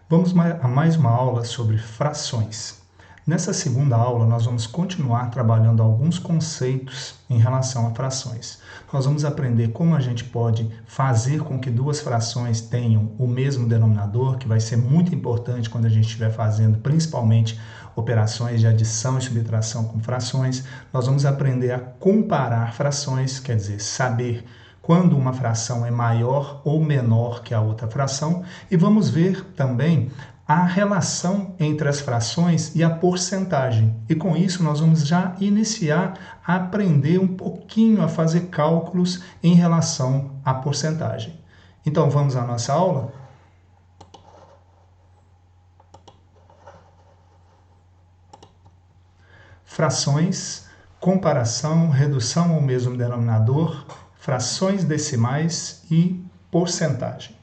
Vamos a mais uma aula sobre frações. Nessa segunda aula, nós vamos continuar trabalhando alguns conceitos em relação a frações. Nós vamos aprender como a gente pode fazer com que duas frações tenham o mesmo denominador, que vai ser muito importante quando a gente estiver fazendo, principalmente, operações de adição e subtração com frações. Nós vamos aprender a comparar frações, quer dizer, saber quando uma fração é maior ou menor que a outra fração, e vamos ver também a relação entre as frações e a porcentagem. E com isso nós vamos já iniciar a aprender um pouquinho a fazer cálculos em relação à porcentagem. Então vamos à nossa aula? Frações, comparação, redução ao mesmo denominador, frações decimais e porcentagem.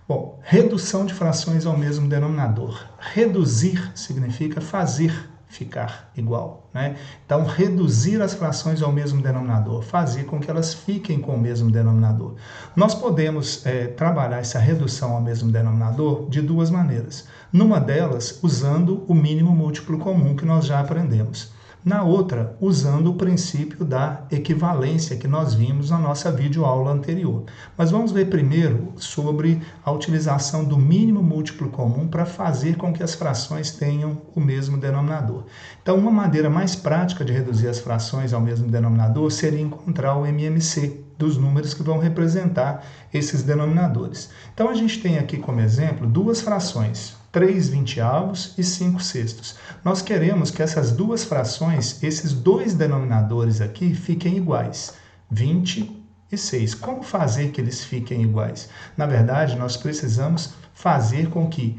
Bom, redução de frações ao mesmo denominador. Reduzir significa fazer ficar igual, né? Então, reduzir as frações ao mesmo denominador, fazer com que elas fiquem com o mesmo denominador. Nós podemos trabalhar essa redução ao mesmo denominador de duas maneiras. Numa delas, usando o mínimo múltiplo comum que nós já aprendemos. Na outra, usando o princípio da equivalência que nós vimos na nossa videoaula anterior. Mas vamos ver primeiro sobre a utilização do mínimo múltiplo comum para fazer com que as frações tenham o mesmo denominador. Então, uma maneira mais prática de reduzir as frações ao mesmo denominador seria encontrar o MMC dos números que vão representar esses denominadores. Então, a gente tem aqui como exemplo duas frações, 3/20 e 5/6. Nós queremos que essas duas frações, esses dois denominadores aqui, fiquem iguais, 20 e 6. Como fazer que eles fiquem iguais? Na verdade, nós precisamos fazer com que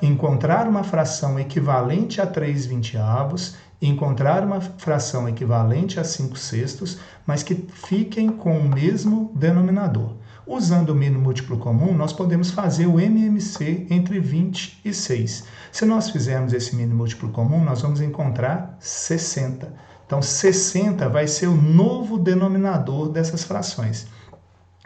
encontrar uma fração equivalente a 3/20, encontrar uma fração equivalente a 5/6, mas que fiquem com o mesmo denominador. Usando o mínimo múltiplo comum, nós podemos fazer o MMC entre 20 e 6. Se nós fizermos esse mínimo múltiplo comum, nós vamos encontrar 60. Então, 60 vai ser o novo denominador dessas frações.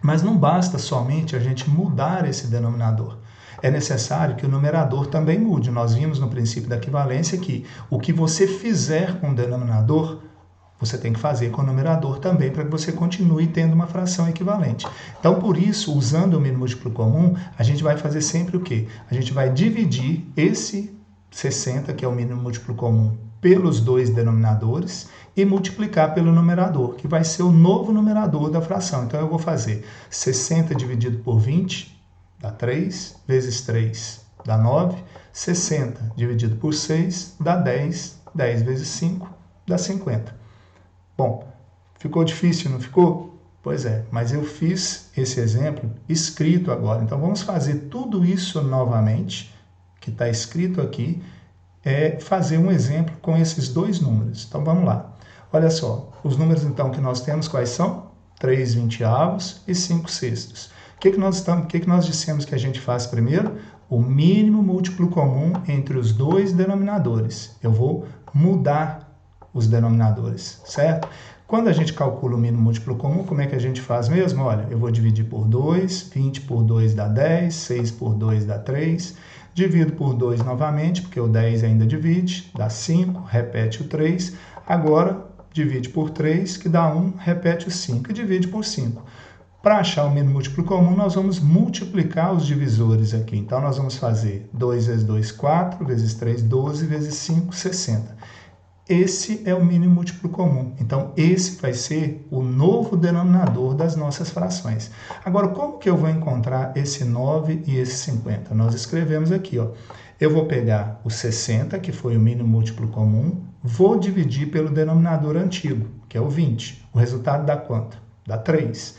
Mas não basta somente a gente mudar esse denominador. É necessário que o numerador também mude. Nós vimos no princípio da equivalência que o que você fizer com o denominador, você tem que fazer com o numerador também para que você continue tendo uma fração equivalente. Então, por isso, usando o mínimo múltiplo comum, a gente vai fazer sempre o quê? A gente vai dividir esse 60, que é o mínimo múltiplo comum, pelos dois denominadores e multiplicar pelo numerador, que vai ser o novo numerador da fração. Então, eu vou fazer 60 dividido por 20, dá 3, vezes 3 dá 9, 60 dividido por 6 dá 10, 10 vezes 5 dá 50. Bom, ficou difícil, não ficou? Pois é, mas eu fiz esse exemplo escrito agora. Então, vamos fazer tudo isso novamente, que está escrito aqui, fazer um exemplo com esses dois números. Então, vamos lá. Olha só, os números, então, que nós temos, quais são? 3/20 e 5/6. O que nós dissemos que a gente faz primeiro? O mínimo múltiplo comum entre os dois denominadores. Eu vou mudar os denominadores, certo? Quando a gente calcula o mínimo múltiplo comum, como é que a gente faz mesmo? Olha, eu vou dividir por 2, 20 por 2 dá 10, 6 por 2 dá 3, divido por 2 novamente, porque o 10 ainda divide, dá 5, repete o 3, agora divide por 3, que dá 1, repete o 5 e divide por 5. Para achar o mínimo múltiplo comum, nós vamos multiplicar os divisores aqui. Então, nós vamos fazer 2 vezes 2, 4, vezes 3, 12, vezes 5, 60. Esse é o mínimo múltiplo comum. Então, esse vai ser o novo denominador das nossas frações. Agora, como que eu vou encontrar esse 9 e esse 50? Nós escrevemos aqui, ó. Eu vou pegar o 60, que foi o mínimo múltiplo comum, vou dividir pelo denominador antigo, que é o 20. O resultado dá quanto? Dá 3.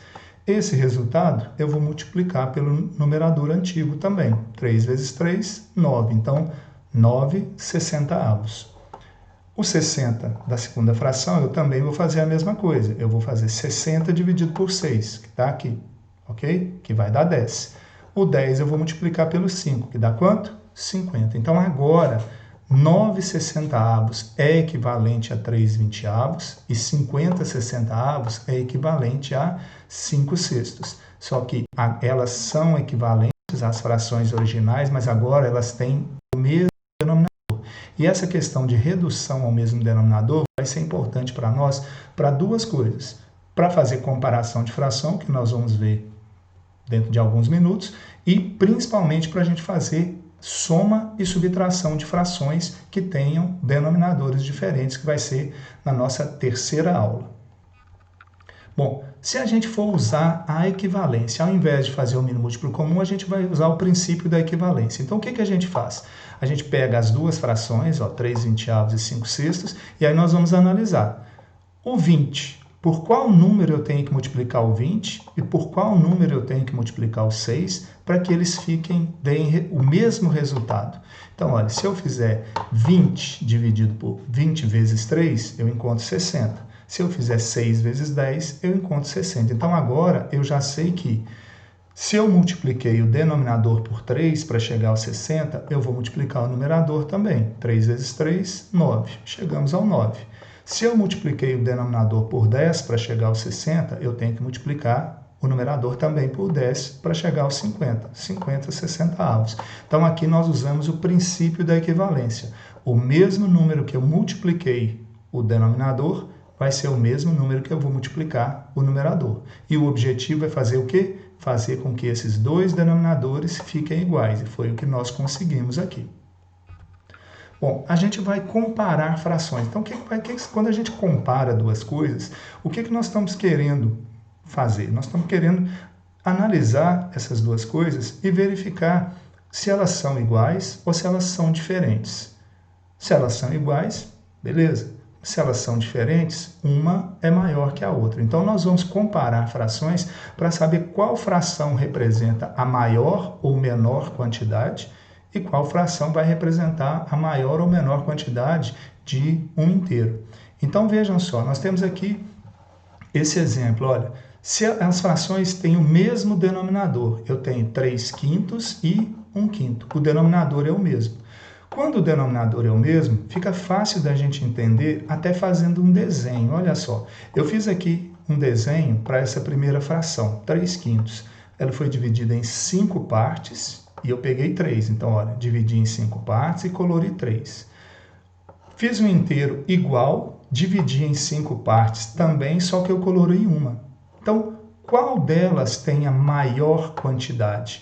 Esse resultado eu vou multiplicar pelo numerador antigo também. 3 vezes 3, 9. Então, 9/60. O 60 da segunda fração, eu também vou fazer a mesma coisa. Eu vou fazer 60 dividido por 6, que está aqui, ok? Que vai dar 10. O 10 eu vou multiplicar pelo 5, que dá quanto? 50. Então, agora, 9/60 é equivalente a 3/20 e 50/60 é equivalente a 5/6. Só que elas são equivalentes as frações originais, mas agora elas têm o mesmo denominador. E essa questão de redução ao mesmo denominador vai ser importante para nós para duas coisas. Para fazer comparação de fração, que nós vamos ver dentro de alguns minutos, e principalmente para a gente fazer soma e subtração de frações que tenham denominadores diferentes, que vai ser na nossa terceira aula. Bom, se a gente for usar a equivalência, ao invés de fazer o mínimo múltiplo comum, a gente vai usar o princípio da equivalência. Então, o que a gente faz? A gente pega as duas frações, 3/20 e 5/6, e aí nós vamos analisar. O 20, por qual número eu tenho que multiplicar o 20 e por qual número eu tenho que multiplicar o 6 para que eles deem o mesmo resultado. Então, olha, se eu fizer 20 dividido por 20 vezes 3, eu encontro 60. Se eu fizer 6 vezes 10, eu encontro 60. Então, agora, eu já sei que se eu multipliquei o denominador por 3 para chegar aos 60, eu vou multiplicar o numerador também. 3 vezes 3, 9. Chegamos ao 9. Se eu multipliquei o denominador por 10 para chegar aos 60, eu tenho que multiplicar o numerador também por 10 para chegar aos 50. 50 60avos. Então, aqui nós usamos o princípio da equivalência. O mesmo número que eu multipliquei o denominador vai ser o mesmo número que eu vou multiplicar o numerador. E o objetivo é fazer o quê? Fazer com que esses dois denominadores fiquem iguais. E foi o que nós conseguimos aqui. Bom, a gente vai comparar frações. Então, quando a gente compara duas coisas, o que nós estamos querendo fazer? Nós estamos querendo analisar essas duas coisas e verificar se elas são iguais ou se elas são diferentes. Se elas são iguais, beleza. Se elas são diferentes, uma é maior que a outra. Então, nós vamos comparar frações para saber qual fração representa a maior ou menor quantidade e qual fração vai representar a maior ou menor quantidade de um inteiro. Então, vejam só, nós temos aqui esse exemplo. Olha, se as frações têm o mesmo denominador, eu tenho 3/5 e 1/5. O denominador é o mesmo. Quando o denominador é o mesmo, fica fácil da gente entender até fazendo um desenho. Olha só, eu fiz aqui um desenho para essa primeira fração, 3/5. Ela foi dividida em 5 partes e eu peguei 3. Então, olha, dividi em 5 partes e colori 3. Fiz um inteiro igual, dividi em 5 partes também, só que eu colori uma. Então, qual delas tem a maior quantidade?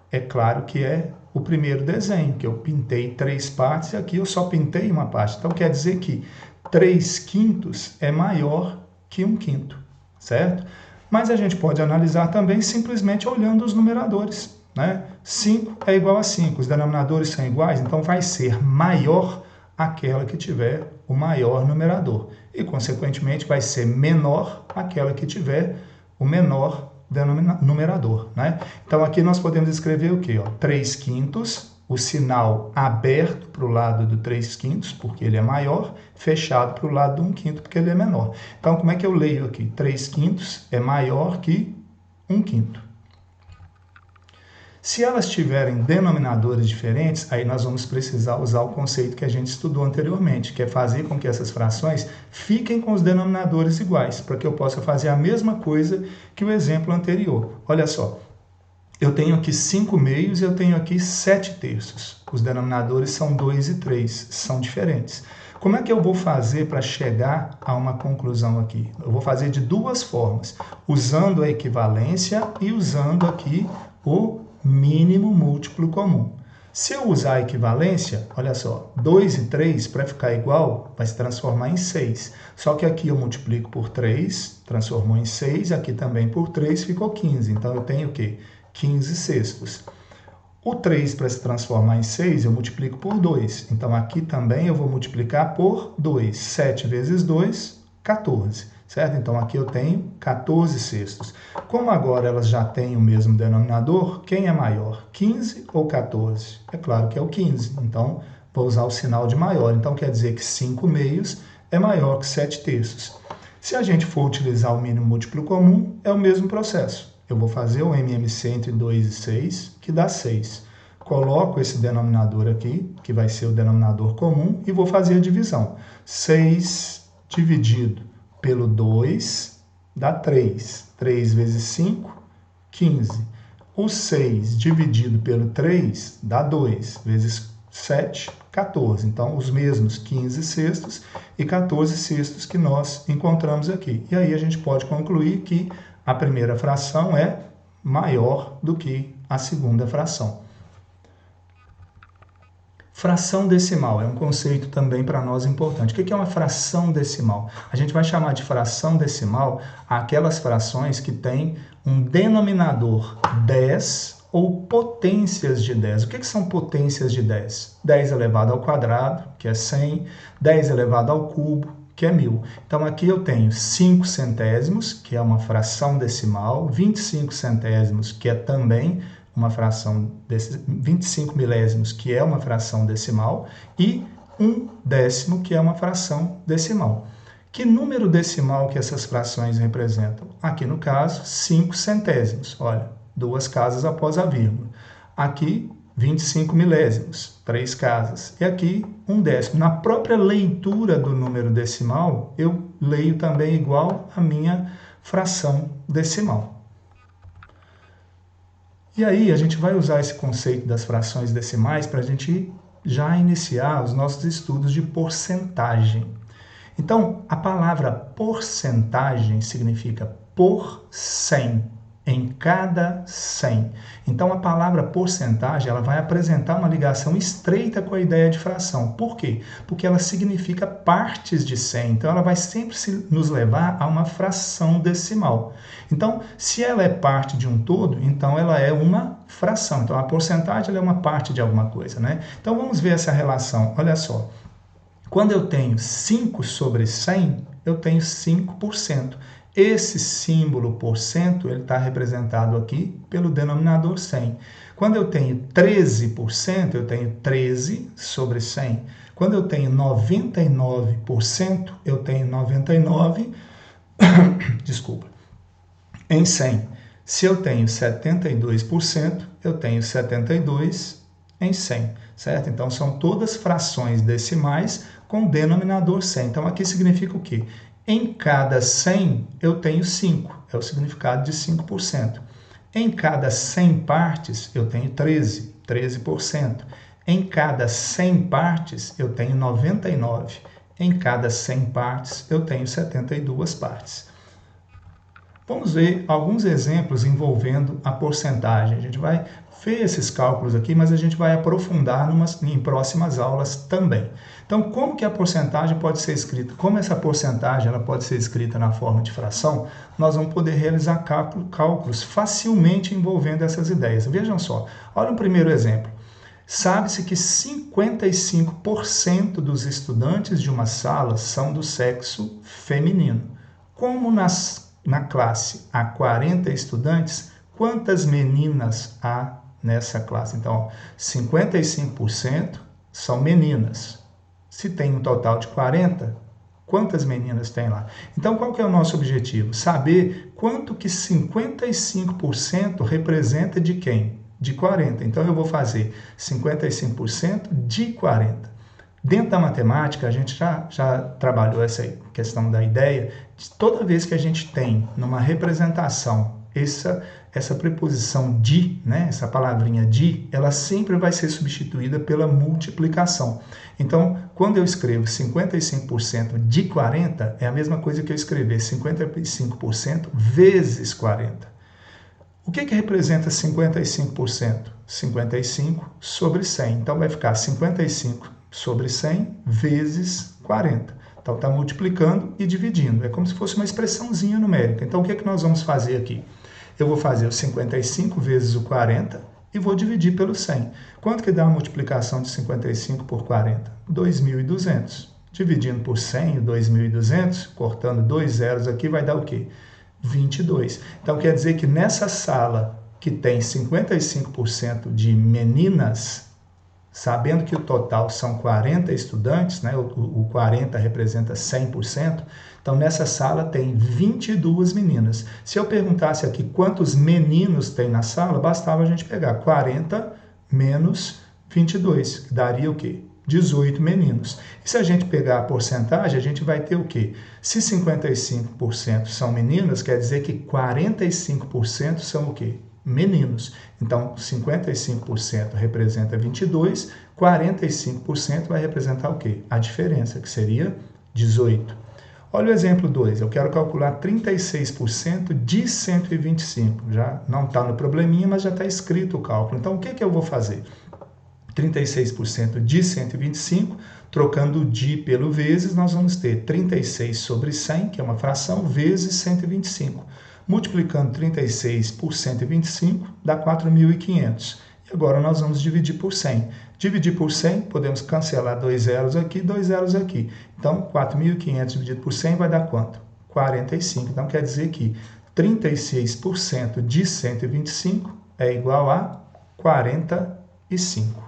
É claro que é o primeiro desenho, que eu pintei 3 partes e aqui eu só pintei uma parte. Então, quer dizer que 3/5 é maior que 1/5, certo? Mas a gente pode analisar também simplesmente olhando os numeradores, né? 5 é igual a 5, os denominadores são iguais, então vai ser maior aquela que tiver o maior numerador. E, consequentemente, vai ser menor aquela que tiver o menor numerador, né? Então, aqui nós podemos escrever o quê? 3/5, o sinal aberto para o lado do 3/5, porque ele é maior, fechado para o lado do 1/5, porque ele é menor. Então, como é que eu leio aqui? 3/5 é maior que 1/5. Se elas tiverem denominadores diferentes, aí nós vamos precisar usar o conceito que a gente estudou anteriormente, que é fazer com que essas frações fiquem com os denominadores iguais, para que eu possa fazer a mesma coisa que o exemplo anterior. Olha só, eu tenho aqui 5/2 e eu tenho aqui 7/3. Os denominadores são 2 e 3, são diferentes. Como é que eu vou fazer para chegar a uma conclusão aqui? Eu vou fazer de duas formas, usando a equivalência e usando aqui o mínimo múltiplo comum. Se eu usar a equivalência, olha só, 2 e 3, para ficar igual, vai se transformar em 6. Só que aqui eu multiplico por 3, transformou em 6, aqui também por 3, ficou 15. Então, eu tenho o quê? 15/6. O 3, para se transformar em 6, eu multiplico por 2. Então, aqui também eu vou multiplicar por 2. 7 vezes 2, 14. Certo? Então, aqui eu tenho 14/6. Como agora elas já têm o mesmo denominador, quem é maior, 15 ou 14? É claro que é o 15. Então, vou usar o sinal de maior. Então, quer dizer que 5/2 é maior que 7/3. Se a gente for utilizar o mínimo múltiplo comum, é o mesmo processo. Eu vou fazer o MMC entre 2 e 6, que dá 6. Coloco esse denominador aqui, que vai ser o denominador comum, e vou fazer a divisão. 6 dividido pelo 2 dá 3. 3 vezes 5, 15. O 6 dividido pelo 3 dá 2, vezes 7, 14. Então, os mesmos 15 sextos e 14 sextos que nós encontramos aqui. E aí a gente pode concluir que a primeira fração é maior do que a segunda fração. Fração decimal é um conceito também para nós importante. O que é uma fração decimal? A gente vai chamar de fração decimal aquelas frações que têm um denominador 10 ou potências de 10. O que são potências de 10? 10 elevado ao quadrado, que é 100, 10 elevado ao cubo, que é 1000. Então, aqui eu tenho 5 centésimos, que é uma fração decimal, 25 centésimos, que é também uma fração, 25 milésimos, que é uma fração decimal, e 1/10, que é uma fração decimal. Que número decimal que essas frações representam? Aqui, no caso, 5 centésimos. Olha, 2 casas após a vírgula. Aqui, 25 milésimos, 3 casas. E aqui, 1/10. Na própria leitura do número decimal, eu leio também igual a minha fração decimal. E aí, a gente vai usar esse conceito das frações decimais para a gente já iniciar os nossos estudos de porcentagem. Então, a palavra porcentagem significa por 100, em cada 100. Então, a palavra porcentagem ela vai apresentar uma ligação estreita com a ideia de fração. Por quê? Porque ela significa partes de 100. Então, ela vai sempre nos levar a uma fração decimal. Então, se ela é parte de um todo, então ela é uma fração. Então, a porcentagem ela é uma parte de alguma coisa, né? Então, vamos ver essa relação. Olha só. Quando eu tenho 5 sobre 100, eu tenho 5%. Esse símbolo porcento, ele está representado aqui pelo denominador 100. Quando eu tenho 13%, eu tenho 13 sobre 100. Quando eu tenho 99%, eu tenho 99, desculpa, em 100. Se eu tenho 72%, eu tenho 72 em 100, certo? Então, são todas frações decimais com denominador 100. Então, aqui significa o quê? Em cada 100, eu tenho 5. É o significado de 5%. Em cada 100 partes, eu tenho 13%. Em cada 100 partes, eu tenho 99. Em cada 100 partes, eu tenho 72 partes. Vamos ver alguns exemplos envolvendo a porcentagem. A gente vai ver esses cálculos aqui, mas a gente vai aprofundar em próximas aulas também. Então, como que a porcentagem pode ser escrita? Como essa porcentagem ela pode ser escrita na forma de fração, nós vamos poder realizar cálculos facilmente envolvendo essas ideias. Vejam só, olha um primeiro exemplo. Sabe-se que 55% dos estudantes de uma sala são do sexo feminino. Como na classe há 40 estudantes, quantas meninas há nessa classe? Então, 55% são meninas. Se tem um total de 40, quantas meninas tem lá? Então, qual que é o nosso objetivo? Saber quanto que 55% representa de quem? De 40. Então, eu vou fazer 55% de 40. Dentro da matemática, a gente já trabalhou essa questão da ideia de toda vez que a gente tem numa representação essa preposição de, né, essa palavrinha de, ela sempre vai ser substituída pela multiplicação. Então, quando eu escrevo 55% de 40, é a mesma coisa que eu escrever 55% vezes 40. O que representa 55%? 55 sobre 100. Então, vai ficar 55 sobre 100 vezes 40. Então, está multiplicando e dividindo. É como se fosse uma expressãozinha numérica. Então, o que nós vamos fazer aqui? Eu vou fazer o 55 vezes o 40 e vou dividir pelo 100. Quanto que dá a multiplicação de 55 por 40? 2.200. Dividindo por 100, 2.200, cortando 2 zeros aqui, vai dar o quê? 22. Então, quer dizer que nessa sala que tem 55% de meninas, sabendo que o total são 40 estudantes, né? O 40 representa 100%, então nessa sala tem 22 meninas. Se eu perguntasse aqui quantos meninos tem na sala, bastava a gente pegar 40 menos 22, que daria o quê? 18 meninos. E se a gente pegar a porcentagem, a gente vai ter o quê? Se 55% são meninas, quer dizer que 45% são o quê? meninos. Então, 55% representa 22, 45% vai representar o quê? A diferença, que seria 18. Olha o exemplo 2, eu quero calcular 36% de 125. Já não está no probleminha, mas já está escrito o cálculo. Então, o que eu vou fazer? 36% de 125, trocando o de pelo vezes, nós vamos ter 36 sobre 100, que é uma fração, vezes 125. Multiplicando 36 por 125, dá 4.500. E agora nós vamos dividir por 100. Dividir por 100, podemos cancelar 2 zeros aqui, 2 zeros aqui. Então, 4.500 dividido por 100 vai dar quanto? 45. Então, quer dizer que 36% de 125 é igual a 45.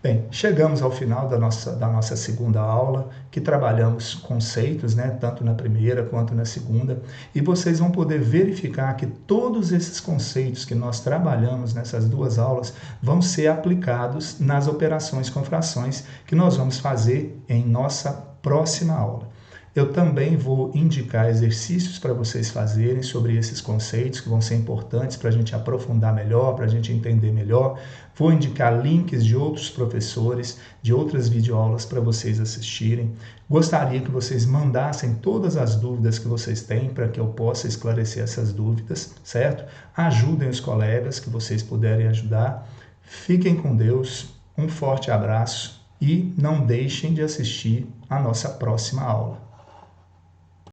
Bem, chegamos ao final da nossa segunda aula, que trabalhamos conceitos, né, tanto na primeira quanto na segunda, e vocês vão poder verificar que todos esses conceitos que nós trabalhamos nessas duas aulas vão ser aplicados nas operações com frações que nós vamos fazer em nossa próxima aula. Eu também vou indicar exercícios para vocês fazerem sobre esses conceitos que vão ser importantes para a gente aprofundar melhor, para a gente entender melhor. Vou indicar links de outros professores, de outras videoaulas para vocês assistirem. Gostaria que vocês mandassem todas as dúvidas que vocês têm para que eu possa esclarecer essas dúvidas, certo? Ajudem os colegas que vocês puderem ajudar. Fiquem com Deus, um forte abraço e não deixem de assistir a nossa próxima aula.